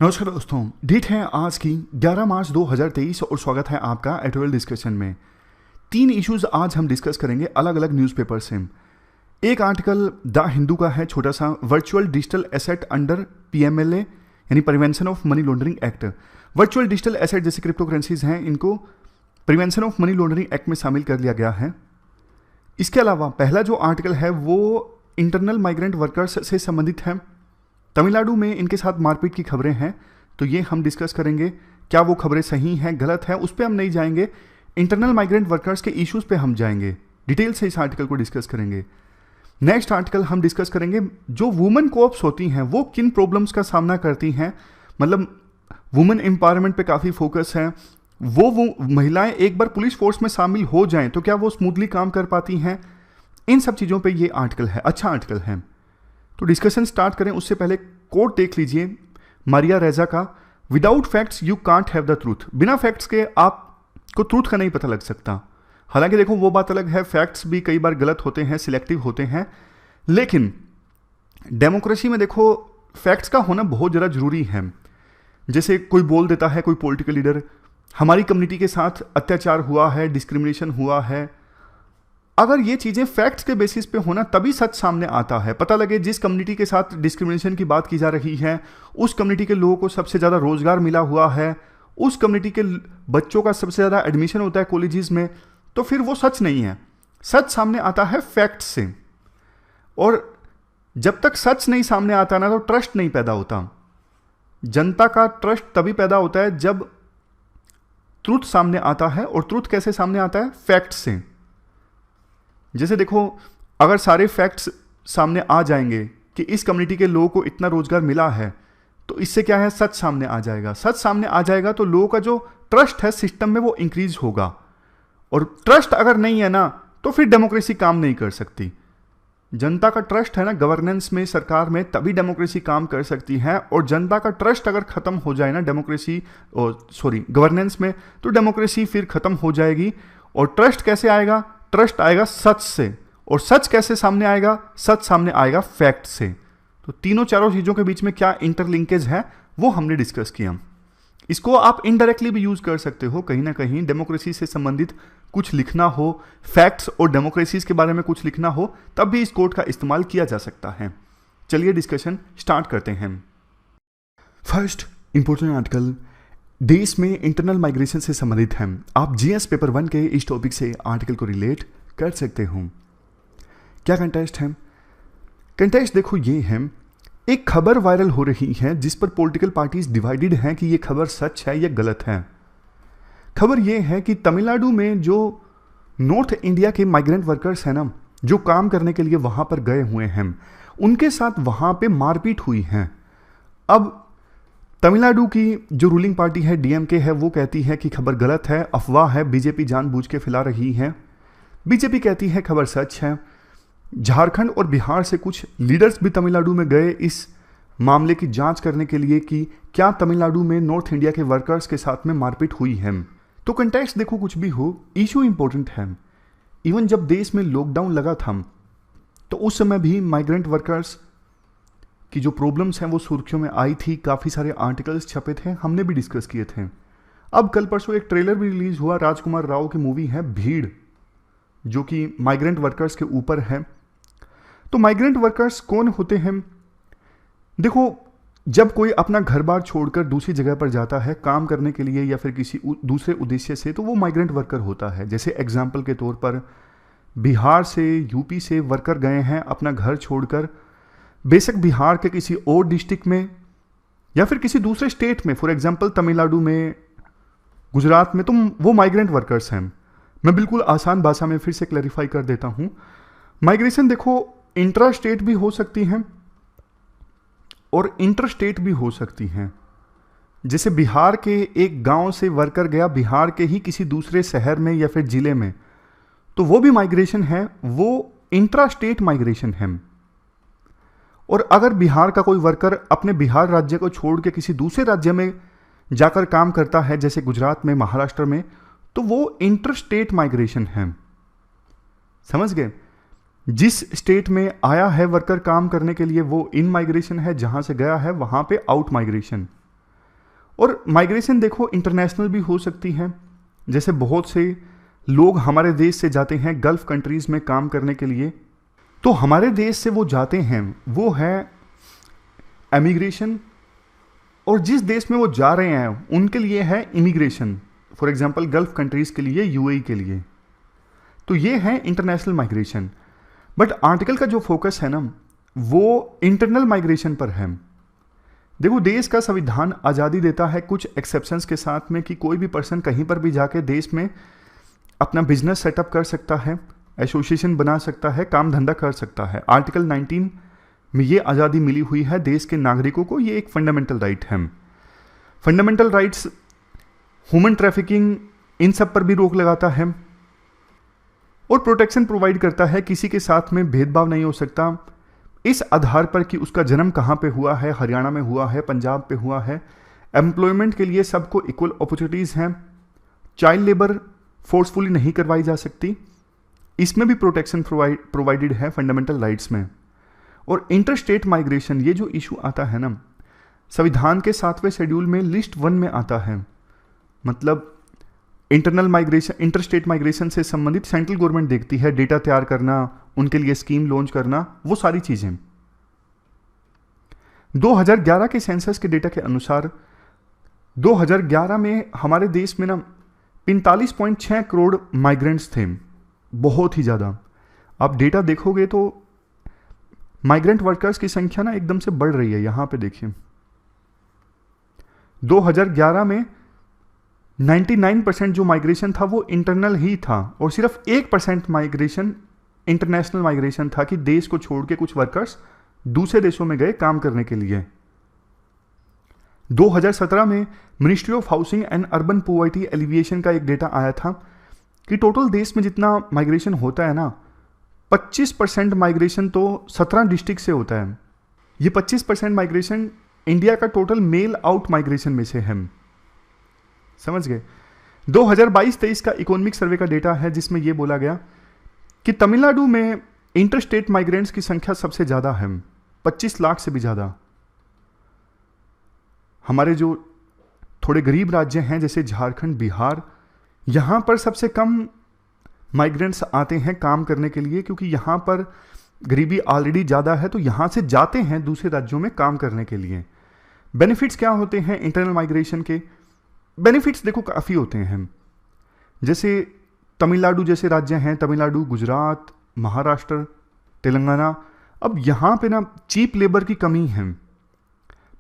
नमस्कार दोस्तों, डेट है आज की 11 मार्च 2023 और स्वागत है आपका एडिटोरियल डिस्कशन में। 3 इश्यूज आज हम डिस्कस करेंगे अलग अलग न्यूज़पेपर से। एक आर्टिकल द हिंदू का है छोटा सा, virtual digital asset under PMLA यानी prevention of money laundering act. Virtual digital asset जैसे क्रिप्टो करेंसीज हैं, इनको prevention of money laundering act में शामिल कर लिया गया है। इसके अलावा पहला जो आर्टिकल है वो इंटरनल माइग्रेंट वर्कर्स से संबंधित है। तमिलनाडु में इनके साथ मारपीट की खबरें हैं, तो ये हम डिस्कस करेंगे। क्या वो खबरें सही हैं, गलत है, उस पर हम नहीं जाएंगे। इंटरनल माइग्रेंट वर्कर्स के इश्यूज पे हम जाएंगे, डिटेल से इस आर्टिकल को डिस्कस करेंगे। नेक्स्ट आर्टिकल हम डिस्कस करेंगे जो वुमेन कोऑप्स होती हैं वो किन प्रॉब्लम्स का सामना करती हैं, मतलब वुमेन एम्पावरमेंट पे काफ़ी फोकस है। वो महिलाएं एक बार पुलिस फोर्स में शामिल हो जाएं तो क्या वो स्मूथली काम कर पाती हैं, इन सब चीज़ों पे ये आर्टिकल है, अच्छा आर्टिकल है। तो डिस्कशन स्टार्ट करें उससे पहले कोट देख लीजिए मारिया रेजा का, without facts you can't have the truth. बिना फैक्ट्स के आपको ट्रूथ का नहीं पता लग सकता। हालांकि देखो वो बात अलग है, फैक्ट्स भी कई बार गलत होते हैं, सिलेक्टिव होते हैं, लेकिन डेमोक्रेसी में देखो फैक्ट्स का होना बहुत ज़्यादा जरूरी है। जैसे कोई बोल देता है, कोई पॉलिटिकल लीडर, हमारी कम्युनिटी के साथ अत्याचार हुआ है, डिस्क्रिमिनेशन हुआ है, अगर ये चीज़ें फैक्ट्स के बेसिस पे होना तभी सच सामने आता है। पता लगे जिस कम्युनिटी के साथ डिस्क्रिमिनेशन की बात की जा रही है उस कम्युनिटी के लोगों को सबसे ज़्यादा रोजगार मिला हुआ है, उस कम्युनिटी के बच्चों का सबसे ज़्यादा एडमिशन होता है कॉलेजेस में, तो फिर वो सच नहीं है। सच सामने आता है फैक्ट्स से, और जब तक सच नहीं सामने आता ना तो ट्रस्ट नहीं पैदा होता। जनता का ट्रस्ट तभी पैदा होता है जब ट्रूथ सामने आता है, और ट्रूथ कैसे सामने आता है? फैक्ट्स से। जैसे देखो अगर सारे फैक्ट्स सामने आ जाएंगे कि इस कम्युनिटी के लोगों को इतना रोजगार मिला है, तो इससे क्या है, सच सामने आ जाएगा। सच सामने आ जाएगा तो लोगों का जो ट्रस्ट है सिस्टम में वो इंक्रीज होगा, और ट्रस्ट अगर नहीं है ना तो फिर डेमोक्रेसी काम नहीं कर सकती। जनता का ट्रस्ट है ना गवर्नेंस में, सरकार में, तभी डेमोक्रेसी काम कर सकती है। और जनता का ट्रस्ट अगर खत्म हो जाए ना गवर्नेंस में, तो डेमोक्रेसी फिर खत्म हो जाएगी। और ट्रस्ट कैसे आएगा? ट्रस्ट आएगा सच से, और सच कैसे सामने आएगा? सच सामने आएगा फैक्ट से। तो तीनों चारों चीज़ों के बीच में क्या इंटरलिंकेज है वो हमने डिस्कस किया। इसको आप इनडायरेक्टली भी यूज कर सकते हो, कहीं ना कहीं डेमोक्रेसी से संबंधित कुछ लिखना हो, फैक्ट्स और डेमोक्रेसीज के बारे में कुछ लिखना हो, तब भी इस कोड का इस्तेमाल किया जा सकता है। चलिए डिस्कशन स्टार्ट करते हैं। फर्स्ट इंपॉर्टेंट आर्टिकल देश में इंटरनल माइग्रेशन से संबंधित है। आप जीएस पेपर 1 के इस टॉपिक से आर्टिकल को रिलेट कर सकते हो। क्या कंटेस्ट है? कंटेस्ट देखो ये है, एक खबर वायरल हो रही है जिस पर पॉलिटिकल पार्टीज डिवाइडेड हैं कि ये खबर सच है या गलत है। खबर ये है कि तमिलनाडु में जो नॉर्थ इंडिया के माइग्रेंट वर्कर्स हैं ना, जो काम करने के लिए वहां पर गए हुए हैं, उनके साथ वहां पे मारपीट हुई है। अब तमिलनाडु की जो रूलिंग पार्टी है डीएमके है, वो कहती है कि खबर गलत है, अफवाह है, बीजेपी जानबूझ के फैला रही है। बीजेपी कहती है खबर सच है। झारखंड और बिहार से कुछ लीडर्स भी तमिलनाडु में गए इस मामले की जांच करने के लिए कि क्या तमिलनाडु में नॉर्थ इंडिया के वर्कर्स के साथ में मारपीट हुई है। तो कंटेक्स्ट देखो कुछ भी हो, इशू इंपॉर्टेंट है। इवन जब देश में लॉकडाउन लगा था तो उस समय भी माइग्रेंट वर्कर्स की जो प्रॉब्लम्स हैं वो सुर्खियों में आई थी, काफ़ी सारे आर्टिकल्स छपे थे, हमने भी डिस्कस किए थे। अब कल परसों एक ट्रेलर भी रिलीज हुआ, राजकुमार राव की मूवी है भीड़, जो कि माइग्रेंट वर्कर्स के ऊपर है। तो माइग्रेंट वर्कर्स कौन होते हैं? देखो जब कोई अपना घर बार छोड़कर दूसरी जगह पर जाता है काम करने के लिए या फिर किसी दूसरे उद्देश्य से, तो वो माइग्रेंट वर्कर होता है। जैसे एग्जाम्पल के तौर पर बिहार से, यूपी से वर्कर गए हैं अपना घर छोड़कर, बेशक बिहार के किसी और डिस्ट्रिक्ट में या फिर किसी दूसरे स्टेट में, फॉर एग्जांपल तमिलनाडु में, गुजरात में, तो वो माइग्रेंट वर्कर्स हैं। मैं बिल्कुल आसान भाषा में फिर से क्लैरिफाई कर देता हूं। माइग्रेशन देखो इंट्रा स्टेट भी हो सकती हैं और इंटर स्टेट भी हो सकती हैं। जैसे बिहार के एक गांव से वर्कर गया बिहार के ही किसी दूसरे शहर में या फिर जिले में, तो वो भी माइग्रेशन है, वो इंट्रा स्टेट माइग्रेशन है। और अगर बिहार का कोई वर्कर अपने बिहार राज्य को छोड़ के किसी दूसरे राज्य में जाकर काम करता है, जैसे गुजरात में, महाराष्ट्र में, तो वो इंटर स्टेट माइग्रेशन है। समझ गए? जिस स्टेट में आया है वर्कर काम करने के लिए वो इन माइग्रेशन है, जहां से गया है वहां पे आउट माइग्रेशन। और माइग्रेशन देखो इंटरनेशनल भी हो सकती है, जैसे बहुत से लोग हमारे देश से जाते हैं गल्फ कंट्रीज़ में काम करने के लिए, तो हमारे देश से वो जाते हैं वो है एमिग्रेशन, और जिस देश में वो जा रहे हैं उनके लिए है immigration. For example gulf countries के लिए, यूएई के लिए, तो ये है इंटरनेशनल माइग्रेशन। बट आर्टिकल का जो फोकस है ना वो इंटरनल माइग्रेशन पर है। देखो देश का संविधान आज़ादी देता है कुछ एक्सेप्शंस के साथ में कि कोई भी पर्सन कहीं पर भी जाके देश में अपना बिजनेस सेटअप कर सकता है, एसोसिएशन बना सकता है, काम धंधा कर सकता है। आर्टिकल 19 में ये आज़ादी मिली हुई है देश के नागरिकों को, ये एक फंडामेंटल राइट है। Fundamental rights human trafficking in सब पर भी रोक लगाता है और प्रोटेक्शन प्रोवाइड करता है, किसी के साथ में भेदभाव नहीं हो सकता इस आधार पर कि उसका जन्म कहाँ पे हुआ है, हरियाणा में हुआ है, पंजाब पे हुआ है। एम्प्लॉयमेंट के लिए सबको इक्वल अपॉर्चुनिटीज़ हैं। चाइल्ड लेबर फोर्सफुली नहीं करवाई जा सकती, इसमें भी प्रोटेक्शन प्रोवाइडेड है फंडामेंटल राइट्स में। और इंटर स्टेट माइग्रेशन, ये जो इशू आता है ना संविधान के 7वें शेड्यूल में लिस्ट 1 में आता है, मतलब internal migration, inter state migration से संबंधित सेंट्रल गवर्नमेंट देखती है, डेटा तैयार करना, उनके लिए स्कीम लॉन्च करना, वो सारी चीजें। 2011 के सेंसस के डेटा के अनुसार 2011 में हमारे देश में ना 45.6 करोड़ माइग्रेंट्स थे, बहुत ही ज़्यादा। आप डेटा देखोगे तो माइग्रेंट वर्कर्स की संख्या ना एकदम से बढ़ रही है। यहां पे देखिए 2011 में 99% जो माइग्रेशन था वो इंटरनल ही था और सिर्फ 1% माइग्रेशन इंटरनेशनल माइग्रेशन था कि देश को छोड़ के कुछ वर्कर्स दूसरे देशों में गए काम करने के लिए। 2017 में ministry of housing and urban poverty alleviation का एक डेटा आया था कि टोटल देश में जितना माइग्रेशन होता है ना 25% माइग्रेशन तो 17 डिस्ट्रिक्ट से होता है। ये 25% माइग्रेशन इंडिया का टोटल मेल आउट माइग्रेशन में से है, समझ गए। 2022-23 का इकोनॉमिक सर्वे का डेटा है जिसमें यह बोला गया कि तमिलनाडु में इंटर स्टेट माइग्रेंट्स की संख्या सबसे ज़्यादा है, 25 लाख से भी ज़्यादा। हमारे जो थोड़े गरीब राज्य हैं जैसे झारखंड, बिहार, यहाँ पर सबसे कम माइग्रेंट्स आते हैं काम करने के लिए, क्योंकि यहाँ पर गरीबी ऑलरेडी ज़्यादा है, तो यहाँ से जाते हैं दूसरे राज्यों में काम करने के लिए। बेनिफिट्स क्या होते हैं इंटरनल माइग्रेशन के? बेनिफिट्स देखो काफ़ी होते हैं। जैसे तमिलनाडु जैसे राज्य हैं, तमिलनाडु, गुजरात, महाराष्ट्र, तेलंगाना, अब यहाँ पे ना चीप लेबर की कमी है,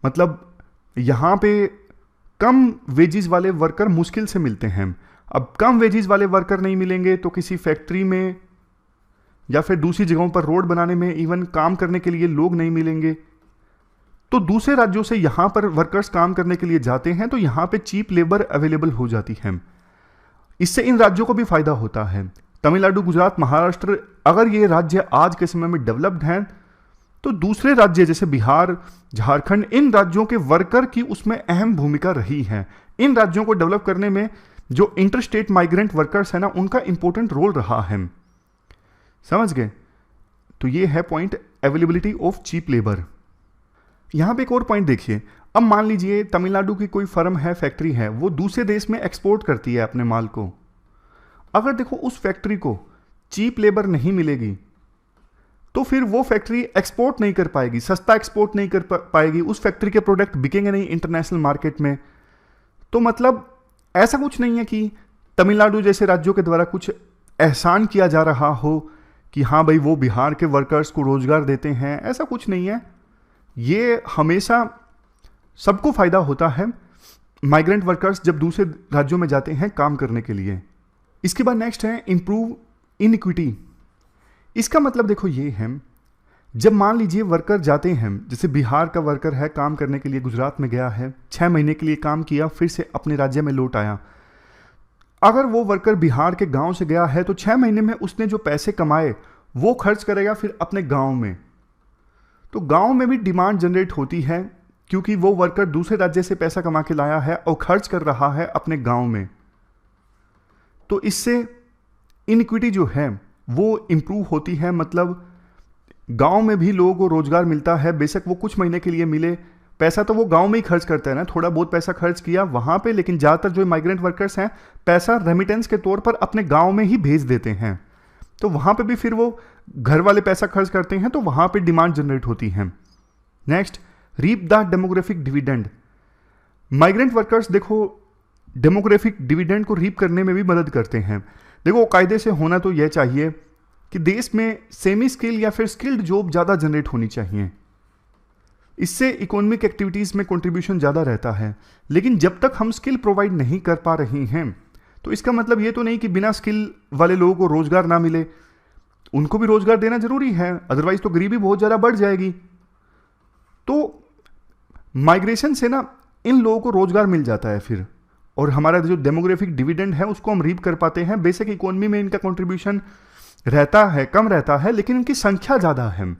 मतलब यहाँ पे कम वेजेस वाले वर्कर मुश्किल से मिलते हैं। अब कम वेजेस वाले वर्कर नहीं मिलेंगे तो किसी फैक्ट्री में या फिर दूसरी जगहों पर रोड बनाने में इवन काम करने के लिए लोग नहीं मिलेंगे, तो दूसरे राज्यों से यहाँ पर वर्कर्स काम करने के लिए जाते हैं, तो यहाँ पे चीप लेबर अवेलेबल हो जाती है। इससे इन राज्यों को भी फायदा होता है। तमिलनाडु, गुजरात, महाराष्ट्र, अगर ये राज्य आज के समय में डेवलप्ड हैं तो दूसरे राज्य जैसे बिहार, झारखंड, इन राज्यों के वर्कर की उसमें अहम भूमिका रही है। इन राज्यों को डेवलप करने में जो इंटर स्टेट माइग्रेंट वर्कर्स है ना उनका इंपॉर्टेंट रोल रहा है, समझ गए। तो ये है point, availability of cheap labour. यहां पे एक और पॉइंट देखिए। अब मान लीजिए तमिलनाडु की कोई फर्म है, फैक्ट्री है, वो दूसरे देश में एक्सपोर्ट करती है अपने माल को। अगर देखो उस फैक्ट्री को चीप लेबर नहीं मिलेगी तो फिर वो फैक्ट्री एक्सपोर्ट नहीं कर पाएगी, सस्ता एक्सपोर्ट नहीं कर पाएगी, उस फैक्ट्री के प्रोडक्ट बिकेंगे नहीं इंटरनेशनल मार्केट में। तो मतलब ऐसा कुछ नहीं है कि तमिलनाडु जैसे राज्यों के द्वारा कुछ एहसान किया जा रहा हो कि हाँ भाई वो बिहार के वर्कर्स को रोजगार देते हैं, ऐसा कुछ नहीं है। ये हमेशा सबको फायदा होता है माइग्रेंट वर्कर्स जब दूसरे राज्यों में जाते हैं काम करने के लिए। इसके बाद नेक्स्ट है इंप्रूव इनइक्विटी। इसका मतलब देखो ये है, जब मान लीजिए वर्कर जाते हैं, जैसे बिहार का वर्कर है काम करने के लिए गुजरात में गया है, 6 महीने के लिए काम किया, फिर से अपने राज्य में लौट आया। अगर वो वर्कर बिहार के गांव से गया है तो 6 महीने में उसने जो पैसे कमाए वो खर्च करेगा फिर अपने गांव में। तो गांव में भी डिमांड जनरेट होती है क्योंकि वो वर्कर दूसरे राज्य से पैसा कमा के लाया है और खर्च कर रहा है अपने गांव में। तो इससे इनइक्विटी जो है वो इंप्रूव होती है, मतलब गांव में भी लोगों को रोजगार मिलता है, बेशक वो कुछ महीने के लिए मिले, पैसा तो वो गांव में ही खर्च करता है ना, थोड़ा बहुत पैसा खर्च किया वहां पे, लेकिन ज़्यादातर जो माइग्रेंट वर्कर्स हैं पैसा रेमिटेंस के तौर पर अपने गांव में ही भेज देते हैं। तो वहां पे भी फिर वो घर वाले पैसा खर्च करते हैं, तो वहां पे डिमांड जनरेट होती है। Next, reap the demographic dividend. Migrant workers देखो डेमोग्राफिक डिविडेंड को रीप करने में भी मदद करते हैं। देखो कायदे से होना तो यह चाहिए कि देश में सेमी स्किल या फिर स्किल्ड जॉब ज़्यादा जनरेट होनी चाहिए, इससे इकोनॉमिक एक्टिविटीज़ में कंट्रीब्यूशन ज़्यादा रहता है। लेकिन जब तक हम स्किल प्रोवाइड नहीं कर पा रहे हैं तो इसका मतलब ये तो नहीं कि बिना स्किल वाले लोगों को रोज़गार ना मिले, उनको भी रोज़गार देना ज़रूरी है, अदरवाइज तो गरीबी बहुत ज़्यादा बढ़ जाएगी। तो माइग्रेशन से ना इन लोगों को रोज़गार मिल जाता है फिर, और हमारा जो डेमोग्राफिक डिविडेंड है उसको हम रीप कर पाते हैं। बेसिक इकोनॉमी में इनका कंट्रीब्यूशन रहता है, कम रहता है, लेकिन इनकी संख्या ज़्यादा है।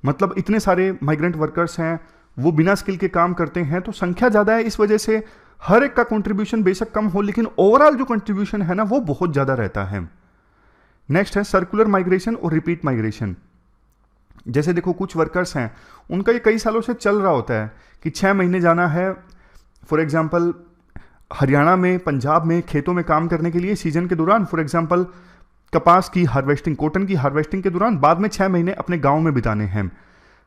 मतलब इतने सारे माइग्रेंट वर्कर्स हैं, वो बिना स्किल के काम करते हैं, तो संख्या ज़्यादा है, इस वजह से हर एक का कंट्रीब्यूशन बेशक कम हो लेकिन ओवरऑल जो कंट्रीब्यूशन है ना वो बहुत ज़्यादा रहता है। नेक्स्ट है सर्कुलर माइग्रेशन और रिपीट माइग्रेशन। जैसे देखो कुछ वर्कर्स हैं, उनका ये कई सालों से चल रहा होता है कि 6 महीने जाना है फॉर एग्जांपल हरियाणा में, पंजाब में खेतों में काम करने के लिए सीजन के दौरान, फॉर एग्जांपल कपास की हार्वेस्टिंग, कॉटन की हार्वेस्टिंग के दौरान, बाद में 6 महीने अपने गांव में बिताने हैं।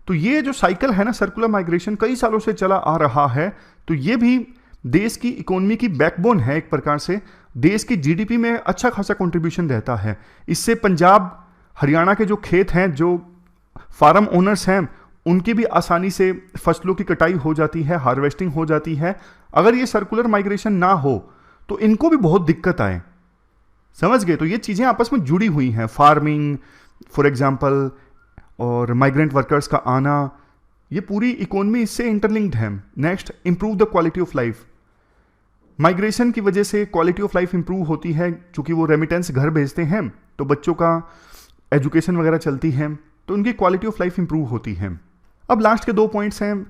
तो ये जो साइकिल है ना सर्कुलर माइग्रेशन कई सालों से चला आ रहा है, तो ये भी देश की इकोनॉमी की बैकबोन है, एक प्रकार से देश की जीडीपी में अच्छा खासा कंट्रीब्यूशन रहता है। इससे पंजाब हरियाणा के जो खेत हैं, जो फार्म ओनर्स हैं, उनकी भी आसानी से फसलों की कटाई हो जाती है, हार्वेस्टिंग हो जाती है। अगर ये सर्कुलर माइग्रेशन ना हो तो इनको भी बहुत दिक्कत आए, समझ गए? तो ये चीज़ें आपस में जुड़ी हुई हैं, फार्मिंग फॉर एग्जांपल और माइग्रेंट वर्कर्स का आना, ये पूरी इकोनॉमी इससे इंटरलिंक्ड है। Next, improve the quality of life. Migration की वजह से क्वालिटी ऑफ लाइफ इंप्रूव होती है, क्योंकि वो रेमिटेंस घर भेजते हैं तो बच्चों का एजुकेशन वगैरह चलती है, तो उनकी क्वालिटी ऑफ लाइफ इंप्रूव होती है। अब लास्ट के 2 पॉइंट्स हैं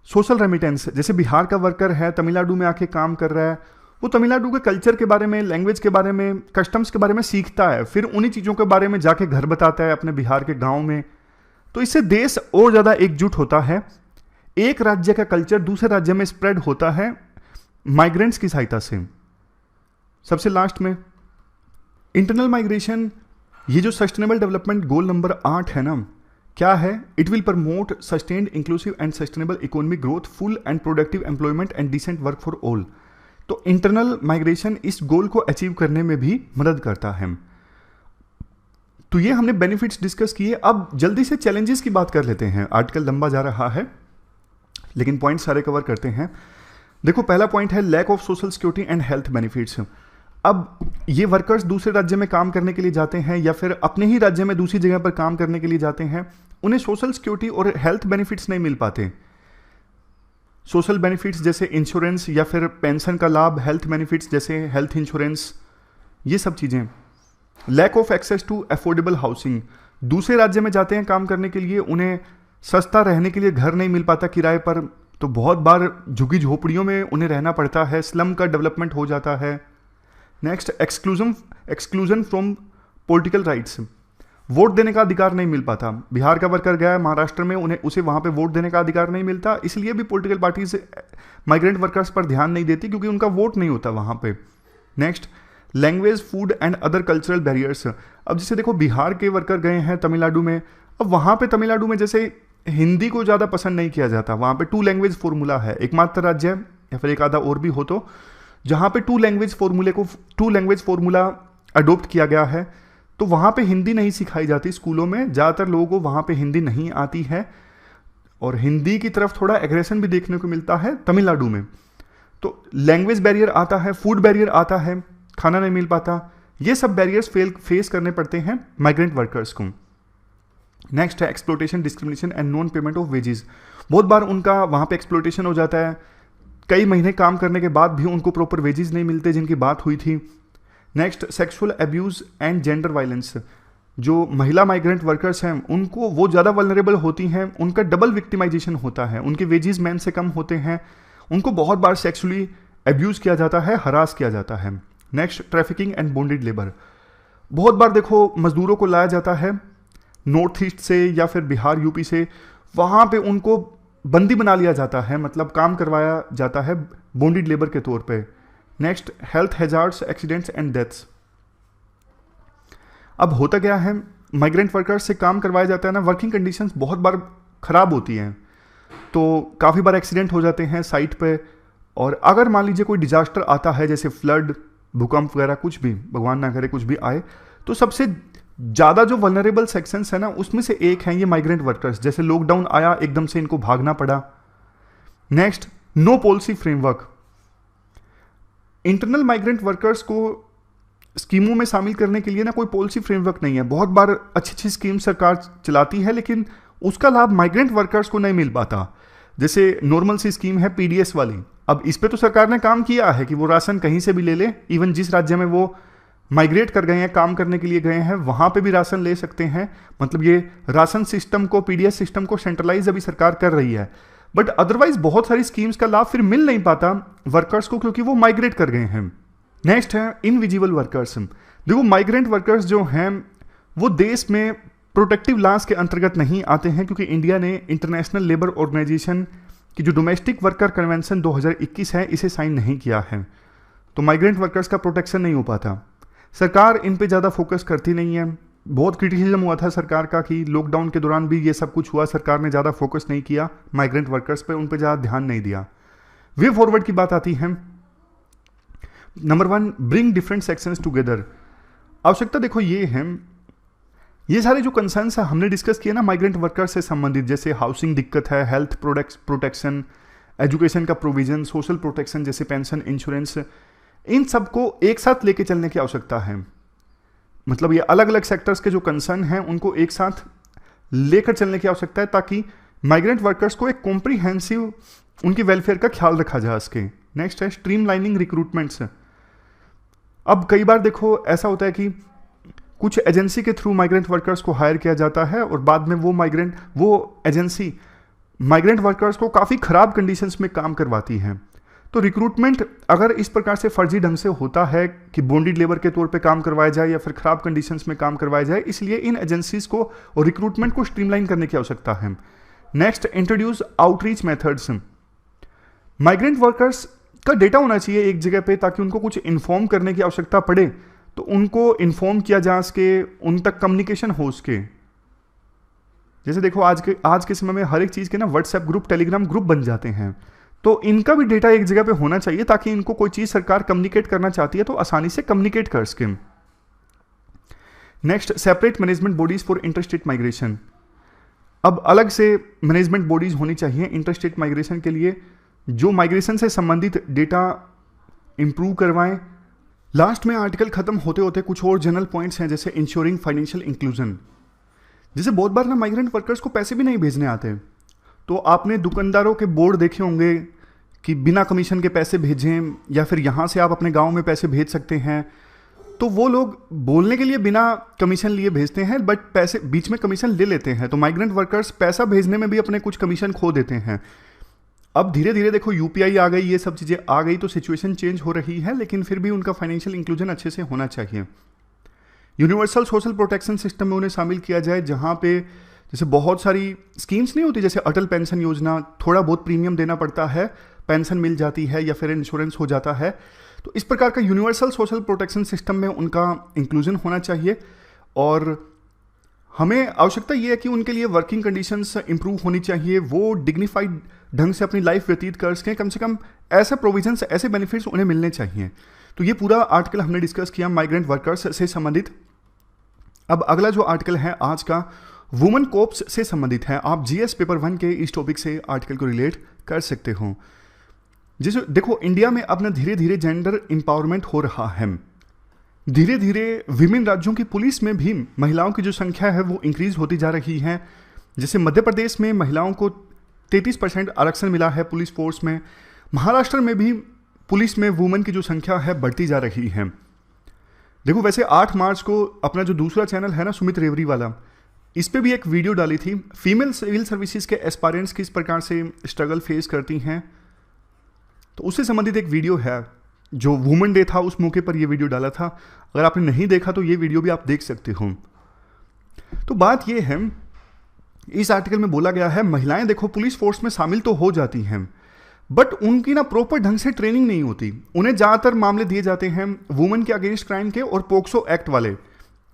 सोशल रेमिटेंस। जैसे बिहार का वर्कर है, तमिलनाडु में आके काम कर रहा है, वो तमिलनाडु के कल्चर के बारे में, लैंग्वेज के बारे में, कस्टम्स के बारे में सीखता है, फिर उन्हीं चीज़ों के बारे में जाके घर बताता है अपने बिहार के गांव में। तो इससे देश और ज़्यादा एकजुट होता है, एक राज्य का कल्चर दूसरे राज्य में स्प्रेड होता है माइग्रेंट्स की सहायता से। सबसे लास्ट में इंटरनल माइग्रेशन, ये जो सस्टेनेबल डेवलपमेंट गोल नंबर 8 है ना, क्या है? It will promote sustained inclusive and sustainable economic growth, full and productive employment and decent work for all. तो इंटरनल माइग्रेशन इस गोल को अचीव करने में भी मदद करता है। तो ये हमने बेनिफिट्स डिस्कस किए। अब जल्दी से चैलेंजेस की बात कर लेते हैं, आर्टिकल लंबा जा रहा है लेकिन पॉइंट सारे कवर करते हैं। देखो पहला पॉइंट है lack of social security and health benefits. अब ये वर्कर्स दूसरे राज्य में काम करने के लिए जाते हैं या फिर अपने ही राज्य में दूसरी जगह पर काम करने के लिए जाते हैं, उन्हें सोशल सिक्योरिटी और हेल्थ बेनिफिट्स नहीं मिल पाते। सोशल बेनिफिट्स जैसे इंश्योरेंस या फिर पेंशन का लाभ, हेल्थ बेनिफिट्स जैसे हेल्थ इंश्योरेंस, ये सब चीज़ें। Lack of access to affordable housing, दूसरे राज्य में जाते हैं काम करने के लिए, उन्हें सस्ता रहने के लिए घर नहीं मिल पाता किराए पर, तो बहुत बार झुग्गी झोपड़ियों में उन्हें रहना पड़ता है, स्लम का डेवलपमेंट हो जाता है। Next, exclusion from political rights, vote देने का अधिकार नहीं मिल पाता। बिहार का वर्कर गया है महाराष्ट्र में, उसे वहाँ पे वोट देने का अधिकार नहीं मिलता, इसलिए भी पॉलिटिकल पार्टीज माइग्रेंट वर्कर्स पर ध्यान नहीं देती क्योंकि उनका वोट नहीं होता वहाँ पे। Next, language, food and other cultural barriers. अब जैसे देखो बिहार के वर्कर गए हैं तमिलनाडु में, अब वहाँ पे तमिलनाडु में जैसे हिंदी को ज़्यादा पसंद नहीं किया जाता, वहाँ पे 2 लैंग्वेज फॉर्मूला है, एकमात्र राज्य या फिर एक आधा और भी हो तो जहाँ पे 2 लैंग्वेज फॉर्मूला अडोप्ट किया गया है, तो वहाँ पे हिंदी नहीं सिखाई जाती स्कूलों में, ज़्यादातर लोगों को वहाँ पे हिंदी नहीं आती है और हिंदी की तरफ थोड़ा एग्रेशन भी देखने को मिलता है तमिलनाडु में। तो लैंग्वेज बैरियर आता है, फूड बैरियर आता है, खाना नहीं मिल पाता, ये सब बैरियर्स फेस करने पड़ते हैं माइग्रेंट वर्कर्स को। नेक्स्ट है exploitation, discrimination and non payment of wages. बहुत बार उनका वहाँ पे एक्सप्लोटेशन हो जाता है, कई महीने काम करने के बाद भी उनको प्रॉपर वेजेस नहीं मिलते जिनकी बात हुई थी। Next, sexual abuse and gender violence. जो महिला माइग्रेंट वर्कर्स हैं उनको, वो ज़्यादा वल्नरेबल होती हैं, उनका डबल विक्टिमाइजेशन होता है, उनके वेजेस मैन से कम होते हैं, उनको बहुत बार सेक्सुअली अब्यूज़ किया जाता है, हरास किया जाता है। Next, trafficking and bonded labour. बहुत बार देखो मजदूरों को लाया जाता है नॉर्थ ईस्ट से या फिर बिहार यूपी से, वहाँ पे उनको बंदी बना लिया जाता है, मतलब काम करवाया जाता है बॉन्डेड लेबर के तौर पे। Next, health hazards, accidents and deaths. अब होता क्या है, माइग्रेंट वर्कर्स से काम करवाया जाता है ना, वर्किंग कंडीशंस बहुत बार ख़राब होती हैं, तो काफ़ी बार एक्सीडेंट हो जाते हैं साइट पे। और अगर मान लीजिए कोई डिजास्टर आता है, जैसे फ्लड, भूकंप वगैरह, कुछ भी, भगवान ना करे कुछ भी आए, तो सबसे ज़्यादा जो वल्नरेबल सेक्शंस है ना, उसमें से एक है ये माइग्रेंट वर्कर्स। जैसे लॉकडाउन आया, एकदम से इनको भागना पड़ा। Next, no policy framework. Internal migrant workers को स्कीमों में शामिल करने के लिए ना कोई पॉलिसी फ्रेमवर्क नहीं है। बहुत बार अच्छी अच्छी स्कीम सरकार चलाती है, लेकिन उसका लाभ माइग्रेंट वर्कर्स को नहीं मिल पाता। जैसे नॉर्मल सी स्कीम है पीडीएस वाली। अब इस पे तो सरकार ने काम किया है कि वो राशन कहीं से भी ले ले, इवन जिस राज्य में वो माइग्रेट कर गए हैं, काम करने के लिए गए हैं, वहां पे भी राशन ले सकते हैं। मतलब ये राशन सिस्टम को, पीडीएस सिस्टम को सेंट्रलाइज अभी सरकार कर रही है। बट अदरवाइज बहुत सारी स्कीम्स का लाभ फिर मिल नहीं पाता वर्कर्स को, क्योंकि वो माइग्रेट कर गए हैं। नेक्स्ट है इनविजिबल वर्कर्स। देखो, माइग्रेंट वर्कर्स जो हैं वो देश में प्रोटेक्टिव लॉज के अंतर्गत नहीं आते हैं, क्योंकि इंडिया ने इंटरनेशनल लेबर ऑर्गेनाइजेशन की जो डोमेस्टिक वर्कर कन्वेंशन 2021 है, इसे साइन नहीं किया है। तो माइग्रेंट वर्कर्स का प्रोटेक्शन नहीं हो पाता। सरकार इन पे ज़्यादा फोकस करती नहीं है। बहुत क्रिटिसिज्म हुआ था सरकार का कि लॉकडाउन के दौरान भी ये सब कुछ हुआ, सरकार ने ज़्यादा फोकस नहीं किया माइग्रेंट वर्कर्स पे, उन पे ज़्यादा ध्यान नहीं दिया। वे फॉरवर्ड की बात आती है। Number 1, bring different sections together. आवश्यकता देखो ये है, ये सारे जो कंसर्न्स है हमने डिस्कस किए ना माइग्रेंट वर्कर्स से संबंधित, जैसे हाउसिंग दिक्कत है, हेल्थ प्रोटेक्शन, एजुकेशन का प्रोविजन, सोशल प्रोटेक्शन जैसे पेंशन, इंश्योरेंस, इन सबको एक साथ लेके चलने की आवश्यकता है। मतलब ये अलग अलग सेक्टर्स के जो कंसर्न हैं उनको एक साथ लेकर चलने की आवश्यकता है, ताकि माइग्रेंट वर्कर्स को एक कॉम्प्रीहेंसिव उनकी वेलफेयर का ख्याल रखा जा सके। नेक्स्ट है स्ट्रीमलाइनिंग रिक्रूटमेंट्स। अब कई बार देखो ऐसा होता है कि कुछ एजेंसी के थ्रू माइग्रेंट वर्कर्स को हायर किया जाता है और बाद में वो एजेंसी माइग्रेंट वर्कर्स को काफ़ी ख़राब कंडीशंस में काम करवाती है। तो रिक्रूटमेंट अगर इस प्रकार से फर्जी ढंग से होता है कि बॉन्डेड लेबर के तौर पे काम करवाया जाए या फिर ख़राब कंडीशंस में काम करवाया जाए, इसलिए इन एजेंसीज को और रिक्रूटमेंट को स्ट्रीमलाइन करने की आवश्यकता है। Next, introduce outreach methods. Migrant workers का डेटा होना चाहिए एक जगह पे, ताकि उनको कुछ इन्फॉर्म करने की आवश्यकता पड़े तो उनको इन्फॉर्म किया जा सके, उन तक कम्युनिकेशन हो सके। जैसे देखो आज के समय में हर एक चीज़ के ना व्हाट्सएप ग्रुप, टेलीग्राम ग्रुप बन जाते हैं, तो इनका भी डेटा एक जगह पे होना चाहिए, ताकि इनको कोई चीज़ सरकार कम्युनिकेट करना चाहती है तो आसानी से कम्युनिकेट कर सके। Next, separate management bodies for interstate migration. अब अलग से मैनेजमेंट बॉडीज होनी चाहिए इंटरस्टेट माइग्रेशन के लिए, जो माइग्रेशन से संबंधित डेटा इंप्रूव करवाएं। लास्ट में आर्टिकल खत्म होते होते कुछ और जनरल पॉइंट्स हैं, जैसे इंश्योरिंग फाइनेंशियल इंक्लूजन। जैसे बहुत बार ना माइग्रेंट वर्कर्स को पैसे भी नहीं भेजने आते, तो आपने दुकानदारों के बोर्ड देखे होंगे कि बिना कमीशन के पैसे भेजें, या फिर यहाँ से आप अपने गांव में पैसे भेज सकते हैं। तो वो लोग बोलने के लिए बिना कमीशन लिए भेजते हैं, बट पैसे बीच में कमीशन ले लेते हैं। तो माइग्रेंट वर्कर्स पैसा भेजने में भी अपने कुछ कमीशन खो देते हैं। अब धीरे धीरे देखो यूपीआई आ गई, ये सब चीज़ें आ गई, तो सिचुएशन चेंज हो रही है, लेकिन फिर भी उनका फाइनेंशियल इंक्लूजन अच्छे से होना चाहिए। यूनिवर्सल सोशल प्रोटेक्शन सिस्टम में उन्हें शामिल किया जाए, जहाँ पे जैसे बहुत सारी स्कीम्स नहीं होती, जैसे अटल पेंशन योजना, थोड़ा बहुत प्रीमियम देना पड़ता है, पेंशन मिल जाती है या फिर इंश्योरेंस हो जाता है। तो इस प्रकार का यूनिवर्सल सोशल प्रोटेक्शन सिस्टम में उनका इंक्लूजन होना चाहिए। और हमें आवश्यकता ये है कि उनके लिए वर्किंग कंडीशंस इंप्रूव होनी चाहिए, वो डिग्निफाइड ढंग से अपनी लाइफ व्यतीत कर सकें, कम से कम ऐसे प्रोविजंस, ऐसे बेनिफिट्स उन्हें मिलने चाहिए। तो ये पूरा आर्टिकल हमने डिस्कस किया माइग्रेंट वर्कर्स से संबंधित। अब अगला जो आर्टिकल है आज का, वुमेन कोप्स से संबंधित है। आप जीएस पेपर 1 के इस टॉपिक से आर्टिकल को रिलेट कर सकते हो। जैसे देखो, इंडिया में अब ना धीरे धीरे जेंडर एम्पावरमेंट हो रहा है। धीरे धीरे विभिन्न राज्यों की पुलिस में भी महिलाओं की जो संख्या है वो इंक्रीज होती जा रही है। जैसे मध्य प्रदेश में महिलाओं को 33% आरक्षण मिला है पुलिस फोर्स में। महाराष्ट्र में भी पुलिस में वुमेन की जो संख्या है बढ़ती जा रही है। देखो, वैसे 8 मार्च को अपना जो दूसरा चैनल है ना, सुमित रेवरी वाला, इस पे भी एक वीडियो डाली थी, फीमेल सिविल सर्विसेज के एस्पायरेंट्स किस प्रकार से स्ट्रगल फेस करती हैं। तो उससे संबंधित एक वीडियो है, जो वुमेन डे था उस मौके पर ये वीडियो डाला था। अगर आपने नहीं देखा तो ये वीडियो भी आप देख सकते हो। तो बात ये है इस आर्टिकल में बोला गया है महिलाएं देखो पुलिस फोर्स में शामिल तो हो जाती हैं, बट उनकी ना प्रॉपर ढंग से ट्रेनिंग नहीं होती। उन्हें ज़्यादातर मामले दिए जाते हैं वुमेन के अगेंस्ट क्राइम के और पोक्सो एक्ट वाले,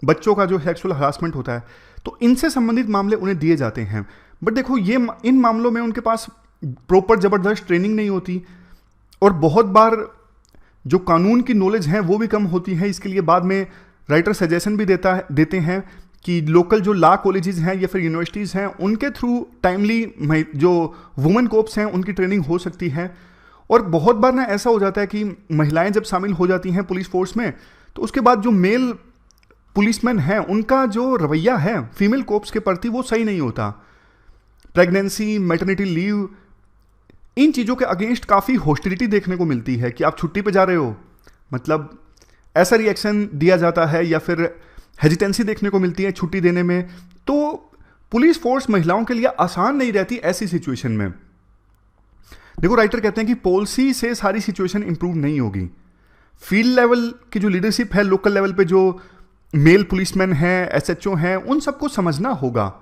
बच्चों का जो सेक्सुअल हरासमेंट होता है, तो इनसे संबंधित मामले उन्हें दिए जाते हैं। बट देखो ये इन मामलों में उनके पास प्रॉपर ज़बरदस्त ट्रेनिंग नहीं होती, और बहुत बार जो कानून की नॉलेज है वो भी कम होती है। इसके लिए बाद में राइटर सजेशन भी देते हैं कि लोकल जो लॉ कॉलेजेस हैं या फिर यूनिवर्सिटीज़ हैं उनके थ्रू टाइमली जो वुमेन कोप्स हैं उनकी ट्रेनिंग हो सकती है। और बहुत बार ना ऐसा हो जाता है कि महिलाएं जब शामिल हो जाती हैं पुलिस फोर्स में, तो उसके बाद जो मेल पुलिसमैन हैं उनका जो रवैया है फीमेल कोप्स के प्रति वो सही नहीं होता। प्रेगनेंसी, मैटरनिटी लीव, इन चीज़ों के अगेंस्ट काफ़ी हॉस्टिलिटी देखने को मिलती है कि आप छुट्टी पे जा रहे हो, मतलब ऐसा रिएक्शन दिया जाता है, या फिर हेजिटेंसी देखने को मिलती है छुट्टी देने में। तो पुलिस फोर्स महिलाओं के लिए आसान नहीं रहती ऐसी सिचुएशन में। देखो राइटर कहते हैं कि पॉलिसी से सारी सिचुएशन इंप्रूव नहीं होगी। फील्ड लेवल की जो लीडरशिप है, लोकल लेवल पे जो मेल पुलिसमैन हैं, एसएचओ हैं, उन सबको समझना होगा।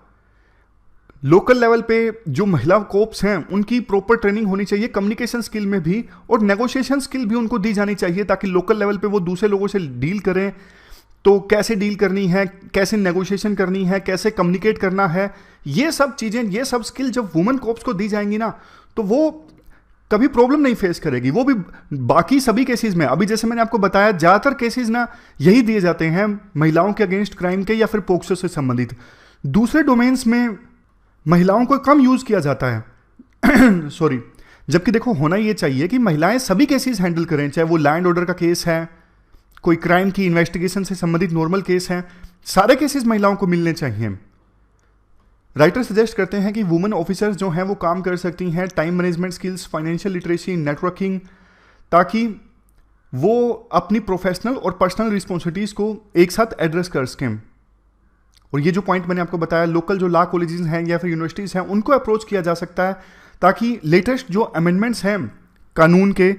लोकल लेवल पे जो महिला कोप्स हैं उनकी प्रॉपर ट्रेनिंग होनी चाहिए कम्युनिकेशन स्किल में भी, और नेगोशिएशन स्किल भी उनको दी जानी चाहिए, ताकि लोकल लेवल पे वो दूसरे लोगों से डील करें तो कैसे डील करनी है, कैसे नेगोशिएशन करनी है, कैसे कम्युनिकेट करना है। ये सब चीज़ें, ये सब स्किल जब वुमेन कोप्स को दी जाएंगी ना, तो वो कभी प्रॉब्लम नहीं फेस करेगी। वो भी बाकी सभी केसेस में, अभी जैसे मैंने आपको बताया, ज़्यादातर केसेस ना यही दिए जाते हैं महिलाओं के अगेंस्ट क्राइम के या फिर पोक्सो से संबंधित। दूसरे डोमेन्स में महिलाओं को कम यूज़ किया जाता है सॉरी। जबकि देखो होना ये चाहिए कि महिलाएं सभी केसेस हैंडल करें, चाहे वो लैंड ऑर्डर का केस है, कोई क्राइम की इन्वेस्टिगेशन से संबंधित नॉर्मल केस है, सारे केसेस महिलाओं को मिलने चाहिए। राइटर सजेस्ट करते हैं कि वुमेन ऑफिसर्स जो हैं वो काम कर सकती हैं time management skills, financial literacy, networking, ताकि वो अपनी प्रोफेशनल और पर्सनल रिस्पॉन्सिबिलिटीज़ को एक साथ एड्रेस कर सकें। और ये जो पॉइंट मैंने आपको बताया, लोकल जो लॉ कॉलेजेस हैं या फिर यूनिवर्सिटीज़ हैं उनको अप्रोच किया जा सकता है, ताकि लेटेस्ट जो अमेंडमेंट्स हैं कानून के,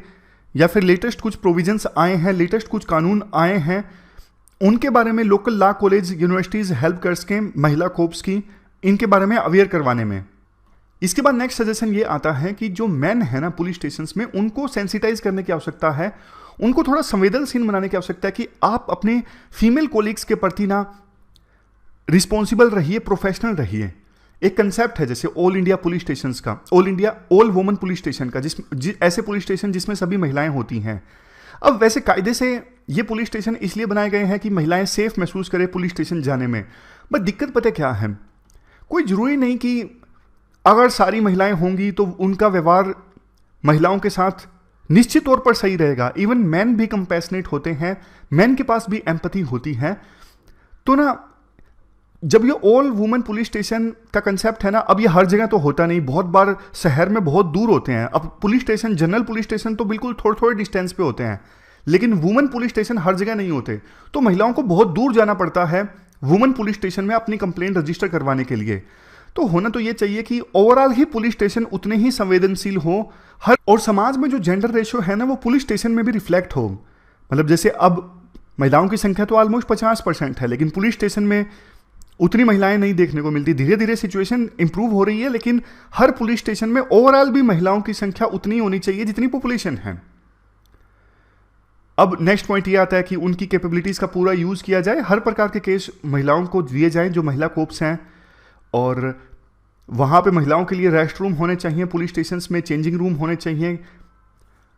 या फिर लेटेस्ट कुछ प्रोविजंस आए हैं, लेटेस्ट कुछ कानून आए हैं, उनके बारे में local law college, universities help कर सकें महिला कोप्स की, इनके बारे में अवेयर करवाने में। इसके बाद नेक्स्ट सजेशन ये आता है कि जो मैन है ना पुलिस स्टेशंस में, उनको सेंसिटाइज करने की आवश्यकता है, उनको थोड़ा संवेदनशील बनाने की आवश्यकता है कि आप अपने फीमेल कोलीग्स के प्रति ना रिस्पॉन्सिबल रहिए, प्रोफेशनल रहिए। एक कंसेप्ट है जैसे ऑल इंडिया पुलिस स्टेशन का, ऑल वुमेन पुलिस स्टेशन का, ऐसे पुलिस स्टेशन जिसमें सभी महिलाएं होती हैं। अब वैसे कायदे से ये पुलिस स्टेशन इसलिए बनाए गए हैं कि महिलाएं सेफ महसूस करें पुलिस स्टेशन जाने में। बट दिक्कत पता क्या है, कोई ज़रूरी नहीं कि अगर सारी महिलाएं होंगी तो उनका व्यवहार महिलाओं के साथ निश्चित तौर पर सही रहेगा। इवन मैन भी कंपैशनेट होते हैं, मैन के पास भी एम्पैथी होती है। तो ना जब ये ऑल वुमेन पुलिस स्टेशन का कंसेप्ट है ना, अब ये हर जगह तो होता नहीं, बहुत बार शहर में बहुत दूर होते हैं। अब police station, general police station तो बिल्कुल थोड़े थोड़े डिस्टेंस पे होते हैं, लेकिन वुमेन पुलिस स्टेशन हर जगह नहीं होते, तो महिलाओं को बहुत दूर जाना पड़ता है वुमेन पुलिस स्टेशन में अपनी कंप्लेंट रजिस्टर करवाने के लिए। तो होना तो ये चाहिए कि ओवरऑल ही पुलिस स्टेशन उतने ही संवेदनशील हो हर, और समाज में जो जेंडर रेशियो है ना वो पुलिस स्टेशन में भी रिफ्लेक्ट हो। मतलब जैसे अब महिलाओं की संख्या तो ऑलमोस्ट 50% है, लेकिन पुलिस स्टेशन में उतनी महिलाएं नहीं देखने को मिलती। धीरे धीरे सिचुएशन इंप्रूव हो रही है, लेकिन हर पुलिस स्टेशन में ओवरऑल भी महिलाओं की संख्या उतनी होनी चाहिए जितनी पॉपुलेशन है। अब नेक्स्ट पॉइंट ये आता है कि उनकी कैपेबिलिटीज़ का पूरा यूज़ किया जाए, हर प्रकार के केस महिलाओं को दिए जाएं जो महिला कोप्स हैं, और वहाँ पे महिलाओं के लिए रेस्ट रूम होने चाहिए, पुलिस स्टेशंस में चेंजिंग रूम होने चाहिए,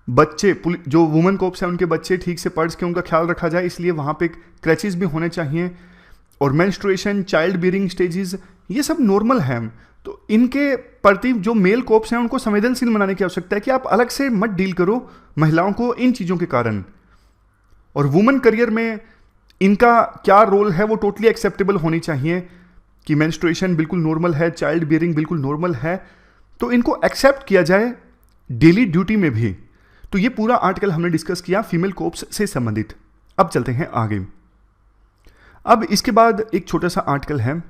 बच्चे जो वुमेन कोप्स हैं उनके बच्चे ठीक से पढ़ के उनका ख्याल रखा जाए, इसलिए वहाँ पे क्रैचेस भी होने चाहिए, और मेंस्ट्रुएशन, चाइल्ड बियरिंग स्टेजेस, ये सब नॉर्मल हैं। तो इनके प्रति जो मेल कोप्स हैं उनको संवेदनशील बनाने की आवश्यकता है कि आप अलग से मत डील करो महिलाओं को इन चीज़ों के कारण। और वुमेन करियर में इनका क्या रोल है वो टोटली एक्सेप्टेबल होनी चाहिए कि मेंस्ट्रुएशन बिल्कुल नॉर्मल है, चाइल्ड बियरिंग बिल्कुल नॉर्मल है, तो इनको एक्सेप्ट किया जाए डेली ड्यूटी में भी। तो ये पूरा आर्टिकल हमने डिस्कस किया फीमेल कोप्स से संबंधित। अब चलते हैं आगे। अब इसके बाद एक छोटा सा आर्टिकल है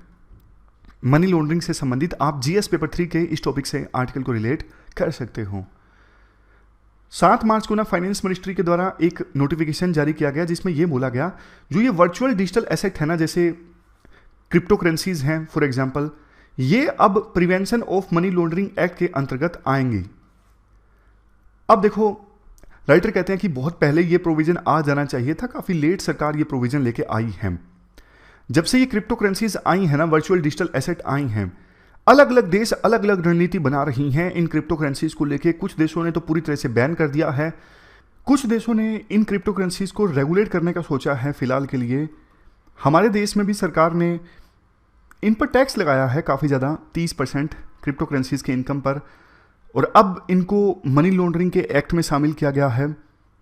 मनी लॉन्ड्रिंग से संबंधित। आप जीएस पेपर 3 के इस टॉपिक से आर्टिकल को रिलेट कर सकते हो। 7 मार्च को ना फाइनेंस मिनिस्ट्री के द्वारा एक नोटिफिकेशन जारी किया गया जिसमें यह बोला गया जो ये वर्चुअल डिजिटल एसेट है ना, जैसे क्रिप्टो करेंसीज हैं फॉर एग्जांपल, ये अब prevention of money laundering act के अंतर्गत आएंगी। अब देखो, राइटर कहते हैं कि बहुत पहले ये प्रोविजन आ जाना चाहिए था, काफ़ी लेट सरकार ये प्रोविजन लेके आई है। जब से ये क्रिप्टो करेंसीज आई हैं ना, वर्चुअल डिजिटल एसेट आई हैं, अलग अलग देश अलग अलग रणनीति बना रही हैं इन क्रिप्टो करेंसीज को लेके। कुछ देशों ने तो पूरी तरह से बैन कर दिया है, कुछ देशों ने इन क्रिप्टो करेंसीज को रेगुलेट करने का सोचा है फिलहाल के लिए। हमारे देश में भी सरकार ने इन पर टैक्स लगाया है काफ़ी ज़्यादा, 30% क्रिप्टो करेंसीज के इनकम पर, और अब इनको मनी लॉन्ड्रिंग के एक्ट में शामिल किया गया है।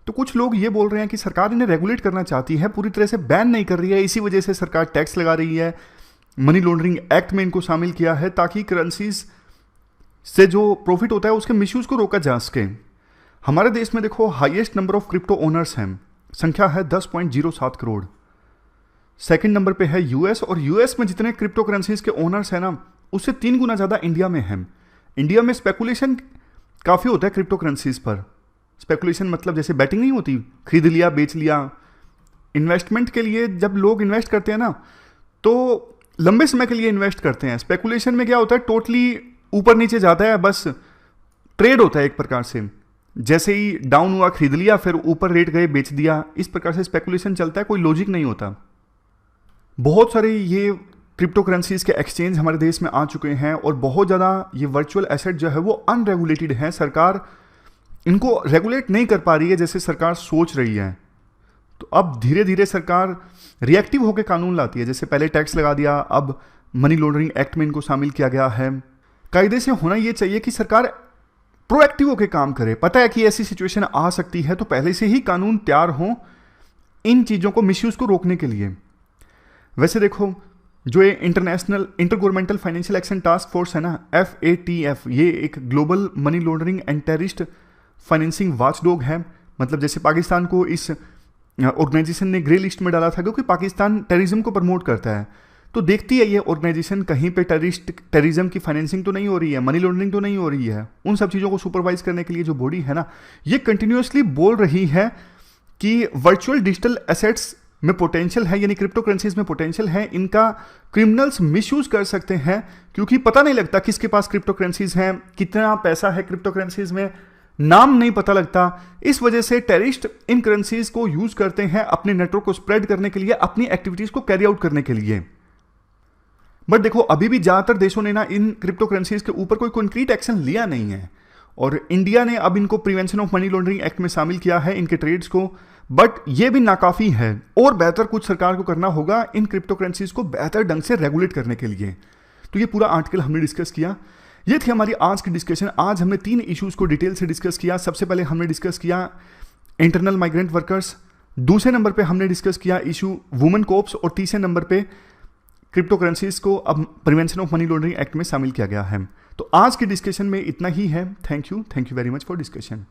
तो कुछ लोग ये बोल रहे हैं कि सरकार इन्हें रेगुलेट करना चाहती है, पूरी तरह से बैन नहीं कर रही है, इसी वजह से सरकार टैक्स लगा रही है, मनी लॉन्ड्रिंग एक्ट में इनको शामिल किया है ताकि करेंसीज से जो प्रॉफिट होता है उसके मिसयूज को रोका जा सके। हमारे देश में देखो highest number of crypto owners हैं, संख्या है 10.07 करोड़। सेकंड नंबर पे है यूएस, और यूएस में जितने क्रिप्टो करेंसीज के ओनर्स हैं ना, उससे 3 गुना ज़्यादा इंडिया में हैं। इंडिया में स्पेकुलेशन काफ़ी होता है क्रिप्टो करेंसीज पर। स्पेकुलेशन मतलब जैसे बैटिंग नहीं होती, खरीद लिया बेच लिया। इन्वेस्टमेंट के लिए जब लोग इन्वेस्ट करते हैं ना, तो लंबे समय के लिए इन्वेस्ट करते हैं। स्पेकुलेशन में क्या होता है, टोटली ऊपर नीचे जाता है, बस ट्रेड होता है एक प्रकार से। जैसे ही डाउन हुआ खरीद लिया, फिर ऊपर रेट गए बेच दिया, इस प्रकार से स्पेकुलेशन चलता है, कोई लॉजिक नहीं होता। बहुत सारे ये क्रिप्टो करेंसीज के एक्सचेंज हमारे देश में आ चुके हैं, और बहुत ज़्यादा ये वर्चुअल एसेट जो है वो अनरेगुलेटेड है। सरकार इनको रेगुलेट नहीं कर पा रही है जैसे सरकार सोच रही है। तो अब धीरे धीरे सरकार रिएक्टिव होकर कानून लाती है, जैसे पहले टैक्स लगा दिया, अब मनी लॉन्ड्रिंग एक्ट में इनको शामिल किया गया है। कायदे से होना ये चाहिए कि सरकार प्रोएक्टिव होकर काम करे। पता है कि ऐसी सिचुएशन आ सकती है, तो पहले से ही कानून तैयार हो इन चीज़ों को, मिसयूज को रोकने के लिए। वैसे देखो, जो ये international inter governmental financial action task force है ना, FATF, ये एक global money laundering and terrorist financing watchdog है। मतलब जैसे पाकिस्तान को इस ऑर्गेनाइजेशन ने ग्रे लिस्ट में डाला था क्योंकि पाकिस्तान टेररिज्म को प्रमोट करता है। तो देखती है ये ऑर्गेनाइजेशन कहीं पे टेररिज्म की फाइनेंसिंग तो नहीं हो रही है, मनी लॉन्ड्रिंग तो नहीं हो रही है। उन सब चीज़ों को सुपरवाइज करने के लिए जो बॉडी है ना, ये कंटिन्यूसली बोल रही है कि वर्चुअल डिजिटल एसेट्स में पोटेंशियल है, यानी क्रिप्टो करेंसीज में पोटेंशियल है, इनका क्रिमिनल्स मिसयूज कर सकते हैं, क्योंकि पता नहीं लगता किसके पास क्रिप्टो करेंसीज हैं, कितना पैसा है क्रिप्टो करेंसीज में, नाम नहीं पता लगता। इस वजह से टेररिस्ट इन करेंसीज को यूज करते हैं अपने नेटवर्क को स्प्रेड करने के लिए, अपनी एक्टिविटीज को कैरी आउट करने के लिए। बट देखो, अभी भी ज्यादातर देशों ने ना इन क्रिप्टो करेंसीज के ऊपर कोई कॉन्क्रीट एक्शन लिया नहीं है, और इंडिया ने अब इनको prevention of money laundering act में शामिल किया है, इनके ट्रेड्स को। बट ये भी नाकाफी है, और बेहतर कुछ सरकार को करना होगा इन क्रिप्टो करेंसीज को बेहतर ढंग से रेगुलेट करने के लिए। तो ये पूरा आर्टिकल हमने डिस्कस किया। ये थी हमारी आज की डिस्कशन। आज हमने 3 इश्यूज को डिटेल से डिस्कस किया। सबसे पहले हमने डिस्कस किया इंटरनल माइग्रेंट वर्कर्स, दूसरे नंबर पे हमने डिस्कस किया इशू वुमेन कोप्स, और तीसरे नंबर पे क्रिप्टो करेंसीज को अब prevention of money laundering act में शामिल किया गया है। तो आज की डिस्कशन में इतना ही है। Thank you very much for discussion.